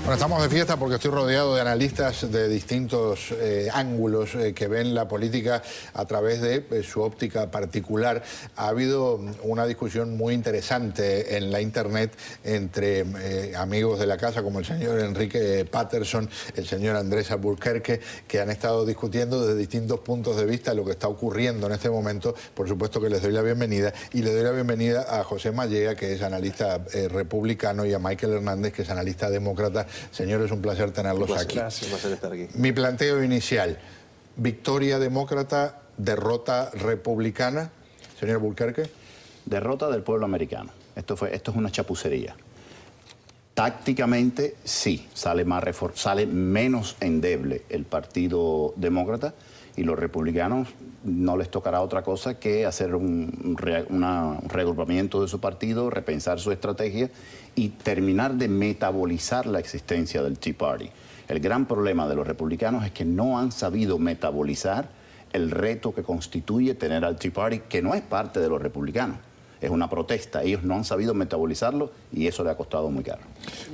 Bueno, estamos de fiesta porque estoy rodeado de analistas de distintos ángulos que ven la política a través de su óptica particular. Ha habido una discusión muy interesante en la internet entre amigos de la casa como el señor Enrique Patterson, el señor Andrés Albuquerque, que han estado discutiendo desde distintos puntos de vista lo que está ocurriendo en este momento. Por supuesto que les doy la bienvenida y le doy la bienvenida a José Mallega, que es analista republicano, y a Michael Hernández, que es analista demócrata. Señores, un placer tenerlos aquí. Gracias, un placer estar aquí. Mi planteo inicial: victoria demócrata, derrota republicana. Señor Albuquerque. Derrota del pueblo americano. Esto es una chapucería. Tácticamente, sí, sale menos endeble el Partido Demócrata, y los republicanos no les tocará otra cosa que hacer un reagrupamiento de su partido, repensar su estrategia y terminar de metabolizar la existencia del Tea Party. El gran problema de los republicanos es que no han sabido metabolizar el reto que constituye tener al Tea Party, que no es parte de los republicanos. Es una protesta. Ellos no han sabido metabolizarlo y eso le ha costado muy caro.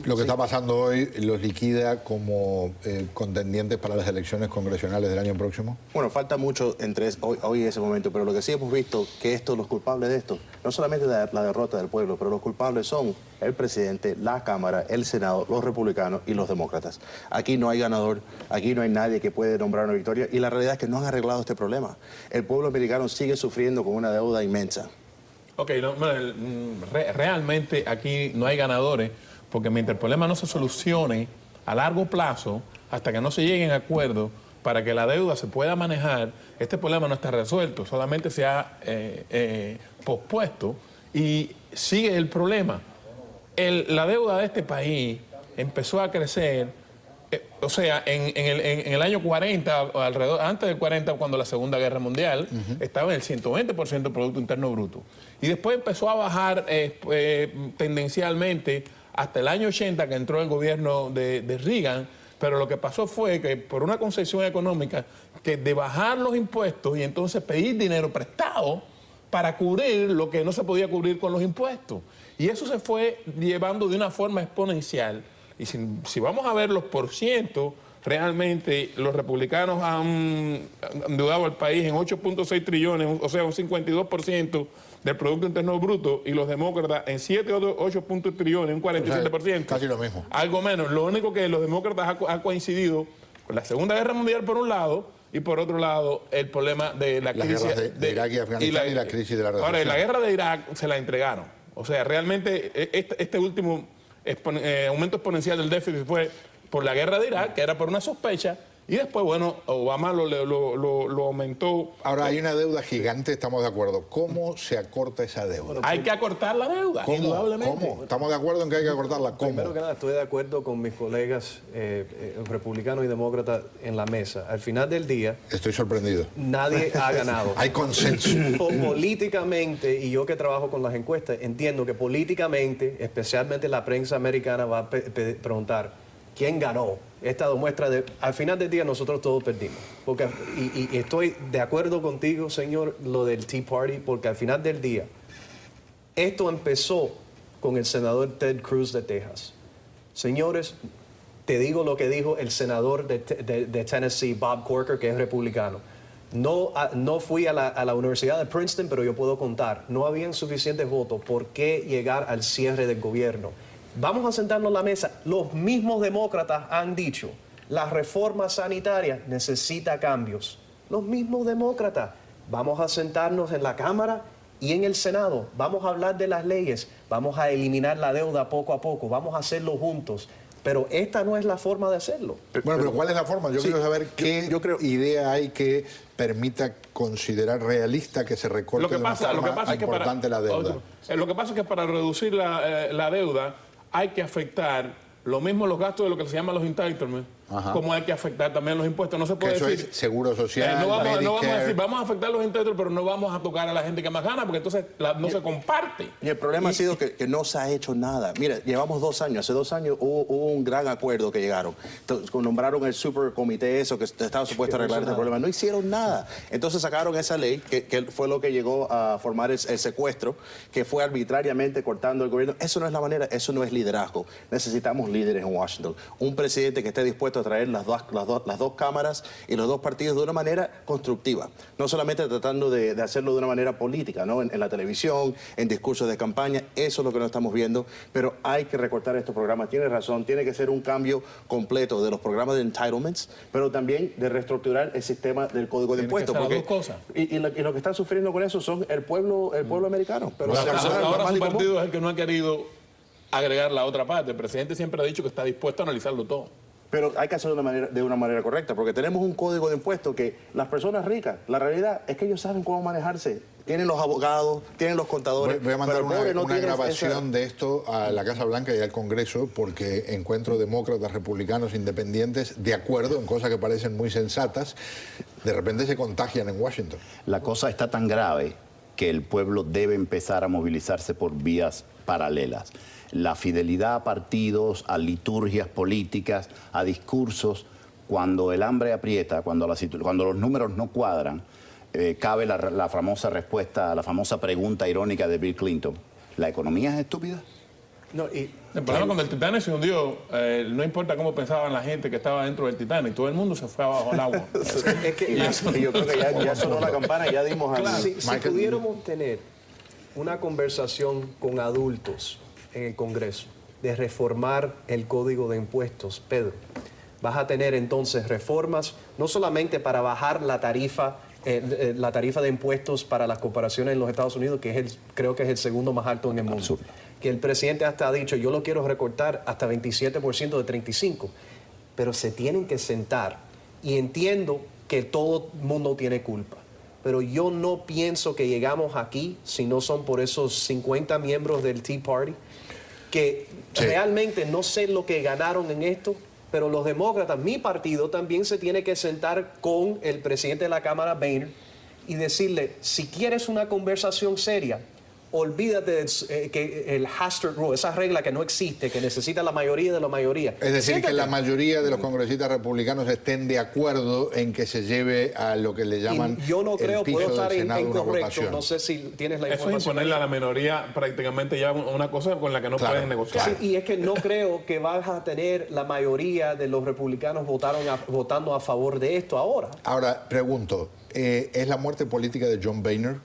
Lo que está pasando hoy los liquida como contendientes para las elecciones congresionales del año próximo. Bueno, falta mucho entre hoy y ese momento, pero lo que sí hemos visto que los culpables de esto, no solamente la derrota del pueblo, pero los culpables son el presidente, la Cámara, el Senado, los republicanos y los demócratas. Aquí no hay ganador, aquí no hay nadie que puede nombrar una victoria, y la realidad es que no han arreglado este problema. El pueblo americano sigue sufriendo con una deuda inmensa. Ok, realmente aquí no hay ganadores, porque mientras el problema no se solucione a largo plazo, hasta que no se lleguen a acuerdos para que la deuda se pueda manejar, este problema no está resuelto, solamente se ha pospuesto y sigue el problema. La deuda de este país empezó a crecer, o sea, en el año 40, alrededor, antes del 40, cuando la Segunda Guerra Mundial, estaba en el 120% del Producto Interno Bruto. Y después empezó a bajar tendencialmente hasta el año 80, que entró el gobierno de Reagan. Pero lo que pasó fue que por una concesión económica, que de bajar los impuestos y entonces pedir dinero prestado para cubrir lo que no se podía cubrir con los impuestos. Y eso se fue llevando de una forma exponencial. Y si vamos a ver los porcientos, realmente los republicanos han endeudado al país en 8.6 trillones, o sea, un 52% del Producto Interno Bruto, y los demócratas en 7 o 8 trillones, un 47%. Casi lo mismo. Algo menos. Lo único que los demócratas ha coincidido con la Segunda Guerra Mundial por un lado, y por otro lado el problema de la crisis de Irak y Afganistán y la crisis de la recesión. Ahora, la guerra de Irak se la entregaron. O sea, realmente este último aumento exponencial del déficit fue por la guerra de Irak, que era por una sospecha, y después, bueno, Obama lo aumentó. Ahora hay una deuda gigante, estamos de acuerdo. ¿Cómo se acorta esa deuda? Hay que acortar la deuda, indudablemente. ¿Cómo? Estamos de acuerdo en que hay que acortarla. ¿Cómo? Primero que nada, estoy de acuerdo con mis colegas republicanos y demócratas en la mesa. Al final del día... Estoy sorprendido. Nadie ha ganado. Hay consenso. Políticamente, y yo que trabajo con las encuestas, entiendo que políticamente, especialmente la prensa americana, va a preguntar quién ganó. Esta demuestra al final del día nosotros todos perdimos. Porque, y estoy de acuerdo contigo, señor, lo del Tea Party, porque al final del día, esto empezó con el senador Ted Cruz de Texas. Señores, te digo lo que dijo el senador de Tennessee, Bob Corker, que es republicano. No fui a la Universidad de Princeton, pero yo puedo contar. No habían suficientes votos. ¿Por qué llegar al cierre del gobierno? Vamos a sentarnos a la mesa. Los mismos demócratas han dicho, la reforma sanitaria necesita cambios. Los mismos demócratas. Vamos a sentarnos en la Cámara y en el Senado. Vamos a hablar de las leyes. Vamos a eliminar la deuda poco a poco. Vamos a hacerlo juntos. Pero esta no es la forma de hacerlo. Bueno, pero ¿cuál es la forma? Yo quiero saber qué idea hay que permita considerar realista que se recorte de una forma importante la deuda. Lo que pasa es que para reducir la deuda hay que afectar lo mismo los gastos de lo que se llama los entitlements como hay que afectar también los impuestos. No se puede eso decir... es seguro social, no vamos a decir, Medicare. vamos a afectar los impuestos, pero no vamos a tocar a la gente que más gana, porque entonces no se comparte. Y el problema ha sido que no se ha hecho nada. Mira, llevamos 2 años. Hace 2 años hubo un gran acuerdo que llegaron. Entonces, nombraron el supercomité, eso que estaba supuesto a arreglar este problema. No hicieron nada. Entonces sacaron esa ley, que fue lo que llegó a formar el secuestro, que fue arbitrariamente cortando el gobierno. Eso no es la manera, eso no es liderazgo. Necesitamos líderes en Washington. Un presidente que esté dispuesto a traer las dos cámaras y los dos partidos de una manera constructiva. No solamente tratando de hacerlo de una manera política, ¿no? En la televisión, en discursos de campaña. Eso es lo que no estamos viendo. Pero hay que recortar estos programas. Tiene razón, tiene que ser un cambio completo de los programas de entitlements, pero también de reestructurar el sistema del Código de Impuestos. Porque, las dos cosas. Y lo que están sufriendo con eso son el pueblo americano. Pero ahora su partido es el que no ha querido agregar la otra parte. El presidente siempre ha dicho que está dispuesto a analizarlo todo. Pero hay que hacerlo de una manera correcta, porque tenemos un código de impuestos que las personas ricas, la realidad es que ellos saben cómo manejarse. Tienen los abogados, tienen los contadores. Voy a mandar pero el pobre no una tiene grabación de esto a la Casa Blanca y al Congreso, porque encuentro demócratas, republicanos, independientes de acuerdo en cosas que parecen muy sensatas. De repente se contagian en Washington. La cosa está tan grave que el pueblo debe empezar a movilizarse por vías paralelas. La fidelidad a partidos, a liturgias políticas, a discursos, cuando el hambre aprieta, cuando los números no cuadran, cabe la famosa respuesta, la famosa pregunta irónica de Bill Clinton: ¿la economía es estúpida? No, y El problema cuando el Titanic se hundió, no importa cómo pensaban la gente que estaba dentro del Titanic, todo el mundo se fue abajo al agua. es que Y yo creo que ya sonó la campana, ya dimos a... si pudiéramos tener una conversación con adultos en el Congreso de reformar el Código de Impuestos, Pedro, vas a tener entonces reformas no solamente para bajar la tarifa de impuestos para las corporaciones en los Estados Unidos, que creo que es el segundo más alto en el mundo. Absurdo. Que el presidente hasta ha dicho, yo lo quiero recortar hasta 27% de 35%, pero se tienen que sentar, y entiendo que todo el mundo tiene culpa, pero yo no pienso que llegamos aquí si no son por esos 50 miembros del Tea Party, que realmente no sé lo que ganaron en esto, pero los demócratas, mi partido, también se tiene que sentar con el presidente de la Cámara, Boehner, y decirle, si quieres una conversación seria, olvídate que el Hastert Rule, esa regla que no existe, que necesita la mayoría de la mayoría. Es decir, Siéntate. que la mayoría de los congresistas republicanos estén de acuerdo en que se lleve a lo que le llaman Y yo no creo, el piso puedo del estar Senado una incorrecto, votación. no sé si tienes la Eso es información. imponerle a la minoría prácticamente ya una cosa con la que no Claro, pueden negociar. Sí, y es que no creo que vas a tener la mayoría de los republicanos votando a favor de esto ahora. Ahora, pregunto, ¿es la muerte política de John Boehner?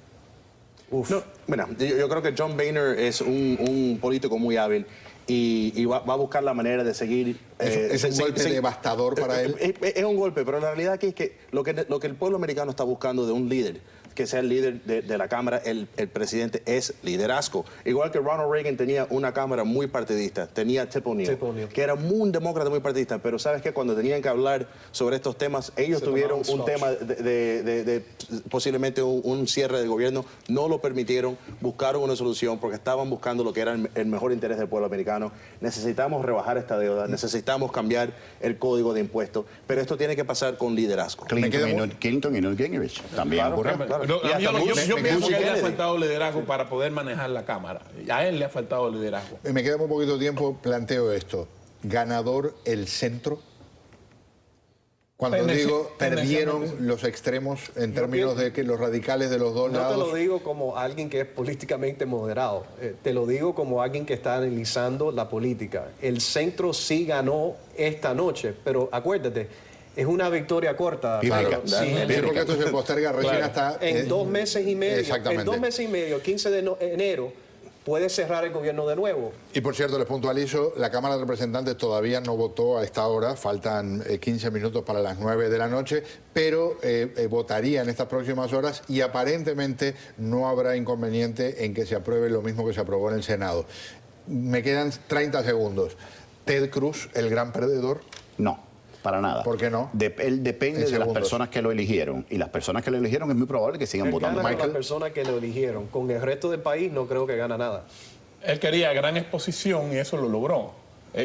No, mira, yo creo que John Boehner es un político muy hábil y va a buscar la manera de seguir... ¿Es un golpe devastador para él? Es un golpe, pero la realidad aquí es que lo que el pueblo americano está buscando de un líder, que sea el líder de la Cámara, el presidente, es liderazgo. Igual que Ronald Reagan tenía una Cámara muy partidista, tenía Tip O'Neill, que era un demócrata muy partidista, pero ¿sabes qué? Cuando tenían que hablar sobre estos temas, ellos tuvieron un tema de posiblemente un cierre del gobierno, no lo permitieron, buscaron una solución porque estaban buscando lo que era el mejor interés del pueblo americano. Necesitamos rebajar esta deuda, necesitamos cambiar el código de impuestos, pero esto tiene que pasar con liderazgo. Clinton y Newt Gingrich también ocurrió. Yo pienso que a él le ha faltado liderazgo para poder manejar la Cámara. A él le ha faltado liderazgo. Me queda muy poquito tiempo, planteo esto. ¿Ganador el centro? Cuando digo perdieron los extremos en términos de que los radicales de los dos lados... No te lo digo como alguien que es políticamente moderado, te lo digo como alguien que está analizando la política. El centro sí ganó esta noche, pero acuérdate, es una victoria corta. Claro, Sí, porque esto se posterga recién hasta... en 2 meses y medio. Exactamente. En 2 meses y medio, 15 de enero, puede cerrar el gobierno de nuevo. Y por cierto, les puntualizo, la Cámara de Representantes todavía no votó a esta hora, faltan 15 minutos para las 9 de la noche, pero votaría en estas próximas horas y aparentemente no habrá inconveniente en que se apruebe lo mismo que se aprobó en el Senado. Me quedan 30 segundos. ¿Ted Cruz, el gran perdedor? No. Para nada. ¿Por qué no? Él depende de las personas que lo eligieron. Y las personas que lo eligieron es muy probable que sigan votando. Gana con las personas que lo eligieron. Con el resto del país no creo que gana nada. Él quería gran exposición y eso lo logró.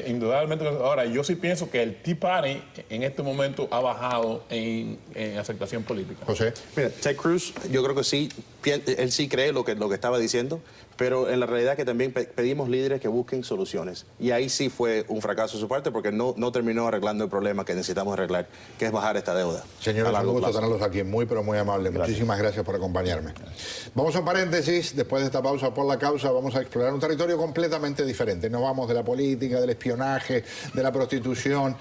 Indudablemente. Ahora, yo sí pienso que el Tea Party en este momento ha bajado en aceptación política. José. Mira, Ted Cruz, yo creo que sí, él sí cree lo que estaba diciendo, pero en la realidad que también pedimos líderes que busquen soluciones. Y ahí sí fue un fracaso de su parte porque no terminó arreglando el problema que necesitamos arreglar, que es bajar esta deuda. Señores, un gusto tenerlos aquí, muy pero muy amable. Gracias. Muchísimas gracias por acompañarme. Vamos a un paréntesis, después de esta pausa por la causa vamos a explorar un territorio completamente diferente. No vamos de la política, del espionaje, de la prostitución.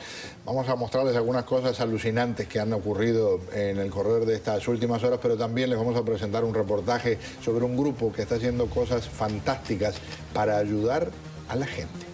Vamos a mostrarles algunas cosas alucinantes que han ocurrido en el correr de estas últimas horas, pero también les vamos a presentar un reportaje sobre un grupo que está haciendo cosas fantásticas para ayudar a la gente.